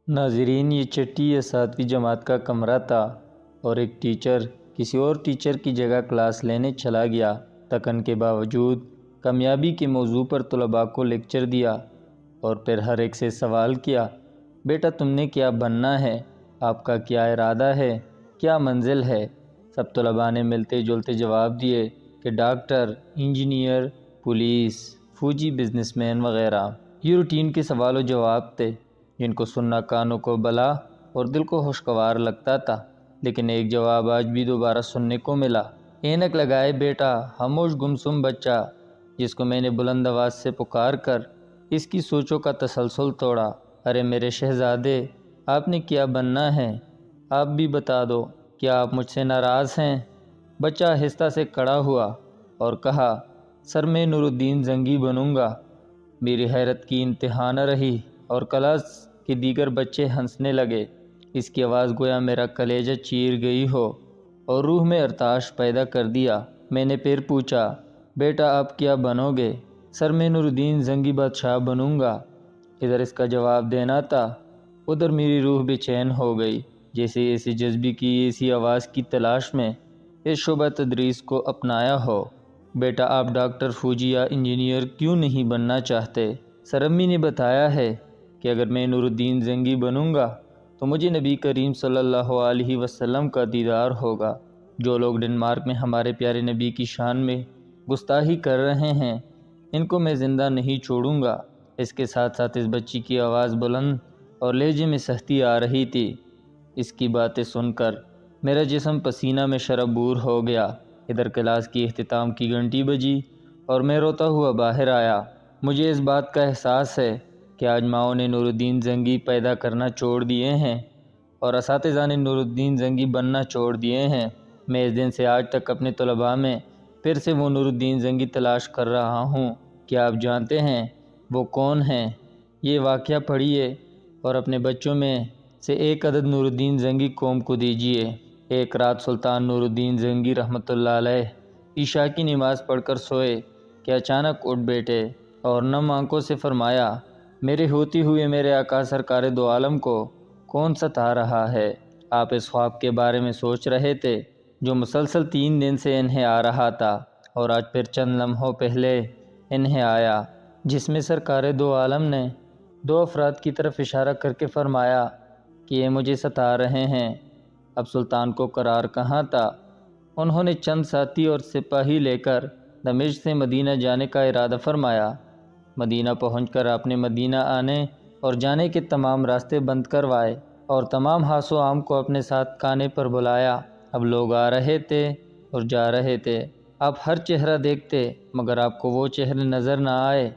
ناظرین، یہ چھٹی یا ساتویں جماعت کا کمرہ تھا اور ایک ٹیچر کسی اور ٹیچر کی جگہ کلاس لینے چلا گیا۔ تھکن کے باوجود کامیابی کے موضوع پر طلباء کو لیکچر دیا اور پھر ہر ایک سے سوال کیا، بیٹا تم نے کیا بننا ہے؟ آپ کا کیا ارادہ ہے؟ کیا منزل ہے؟ سب طلباء نے ملتے جلتے جواب دیے کہ ڈاکٹر، انجینئر، پولیس، فوجی، بزنس مین وغیرہ۔ یہ روٹین کے سوال و جواب تھے جن کو سننا کانوں کو بھلا اور دل کو خوشگوار لگتا تھا، لیکن ایک جواب آج بھی دوبارہ سننے کو ملا۔ اینک لگائے بیٹا، خاموش گمسم بچہ، جس کو میں نے بلند آواز سے پکار کر اس کی سوچوں کا تسلسل توڑا۔ ارے میرے شہزادے، آپ نے کیا بننا ہے؟ آپ بھی بتا دو، کیا آپ مجھ سے ناراض ہیں؟ بچہ آہستہ سے کھڑا ہوا اور کہا، سر میں نور الدین زنگی بنوں گا۔ میری حیرت کی انتہا نہ رہی اور کلاس کے دیگر بچے ہنسنے لگے۔ اس کی آواز گویا میرا کلیجہ چیر گئی ہو اور روح میں ارتعاش پیدا کر دیا۔ میں نے پھر پوچھا، بیٹا آپ کیا بنو گے؟ سر میں نور الدین زنگی بادشاہ بنوں گا۔ ادھر اس کا جواب دینا تھا، ادھر میری روح بے چین ہو گئی، جیسے اسی جذبے کی ایسی آواز کی تلاش میں اس شعبہ تدریس کو اپنایا ہو۔ بیٹا آپ ڈاکٹر، فوجی یا انجینئر کیوں نہیں بننا چاہتے؟ سر امی نے بتایا ہے کہ اگر میں نور الدین زنگی بنوں گا تو مجھے نبی کریم صلی اللہ علیہ وسلم کا دیدار ہوگا۔ جو لوگ ڈنمارک میں ہمارے پیارے نبی کی شان میں گستاخی کر رہے ہیں، ان کو میں زندہ نہیں چھوڑوں گا۔ اس کے ساتھ ساتھ اس بچی کی آواز بلند اور لہجے میں سختی آ رہی تھی۔ اس کی باتیں سن کر میرا جسم پسینہ میں شرابور ہو گیا۔ ادھر کلاس کی اختتام کی گھنٹی بجی اور میں روتا ہوا باہر آیا۔ مجھے اس بات کا احساس ہے کہ آج ماؤں نے نور الدین زنگی پیدا کرنا چھوڑ دیے ہیں اور اساتذہ نے نور الدین زنگی بننا چھوڑ دیے ہیں۔ میں اس دن سے آج تک اپنے طلباء میں پھر سے وہ نور الدین زنگی تلاش کر رہا ہوں۔ کیا آپ جانتے ہیں وہ کون ہیں؟ یہ واقعہ پڑھیے اور اپنے بچوں میں سے ایک عدد نور الدین زنگی قوم کو دیجیے۔ ایک رات سلطان نور الدین زنگی رحمۃ اللہ علیہ عشاء کی نماز پڑھ کر سوئے کہ اچانک اٹھ بیٹھے اور نم آنکھوں سے فرمایا، میرے ہوتے ہوئے میرے آقا سرکار دو عالم کو کون ستا رہا ہے؟ آپ اس خواب کے بارے میں سوچ رہے تھے جو مسلسل 3 دن سے انہیں آ رہا تھا اور آج پھر چند لمحوں پہلے انہیں آیا، جس میں سرکار دو عالم نے 2 افراد کی طرف اشارہ کر کے فرمایا کہ یہ مجھے ستا رہے ہیں۔ اب سلطان کو قرار کہاں تھا؟ انہوں نے چند ساتھی اور سپاہی لے کر دمشق سے مدینہ جانے کا ارادہ فرمایا۔ مدینہ پہنچ کر آپ نے مدینہ آنے اور جانے کے تمام راستے بند کروائے اور تمام حاس و عام کو اپنے ساتھ کانے پر بلایا۔ اب لوگ آ رہے تھے اور جا رہے تھے، آپ ہر چہرہ دیکھتے مگر آپ کو وہ چہرے نظر نہ آئے۔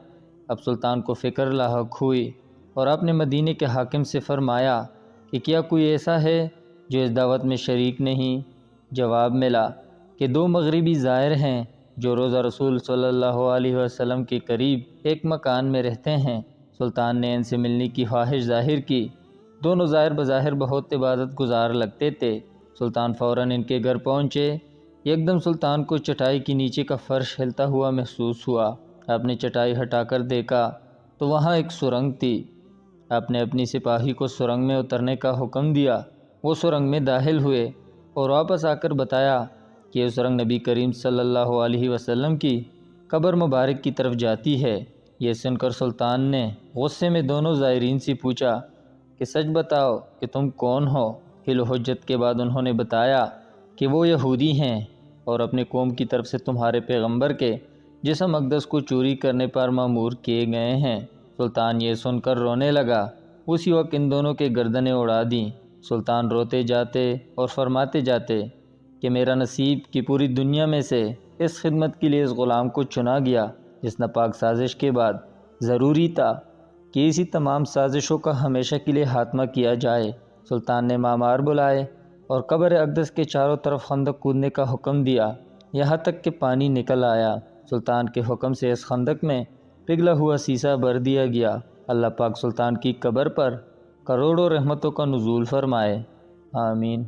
اب سلطان کو فکر لاحق ہوئی اور آپ نے مدینے کے حاکم سے فرمایا کہ کیا کوئی ایسا ہے جو اس دعوت میں شریک نہیں؟ جواب ملا کہ 2 مغربی زائر ہیں جو روزہ رسول صلی اللہ علیہ وسلم کے قریب ایک مکان میں رہتے ہیں۔ سلطان نے ان سے ملنے کی خواہش ظاہر کی۔ دونوں زائر بظاہر بہت عبادت گزار لگتے تھے۔ سلطان فوراً ان کے گھر پہنچے۔ یکدم سلطان کو چٹائی کے نیچے کا فرش ہلتا ہوا محسوس ہوا۔ آپ نے چٹائی ہٹا کر دیکھا تو وہاں ایک سرنگ تھی۔ آپ نے اپنی سپاہی کو سرنگ میں اترنے کا حکم دیا۔ وہ سرنگ میں داخل ہوئے اور واپس آ کر بتایا کہ یہ سرنگ نبی کریم صلی اللہ علیہ وسلم کی قبر مبارک کی طرف جاتی ہے۔ یہ سن کر سلطان نے غصے میں دونوں زائرین سے پوچھا کہ سچ بتاؤ کہ تم کون ہو؟ حل و حجت کے بعد انہوں نے بتایا کہ وہ یہودی ہیں اور اپنے قوم کی طرف سے تمہارے پیغمبر کے جسم اقدس کو چوری کرنے پر مأمور کیے گئے ہیں۔ سلطان یہ سن کر رونے لگا۔ اسی وقت ان دونوں کے گردنیں اڑا دیں۔ سلطان روتے جاتے اور فرماتے جاتے کہ میرا نصیب کہ پوری دنیا میں سے اس خدمت کے لیے اس غلام کو چنا گیا جس ناپاک سازش کے بعد ضروری تھا کہ اسی تمام سازشوں کا ہمیشہ کے لیے خاتمہ کیا جائے۔ سلطان نے معمار بلائے اور قبر اقدس کے چاروں طرف خندق کھودنے کا حکم دیا، یہاں تک کہ پانی نکل آیا۔ سلطان کے حکم سے اس خندق میں پگھلا ہوا سیسا بھر دیا گیا۔ اللہ پاک سلطان کی قبر پر کروڑوں رحمتوں کا نزول فرمائے، آمین۔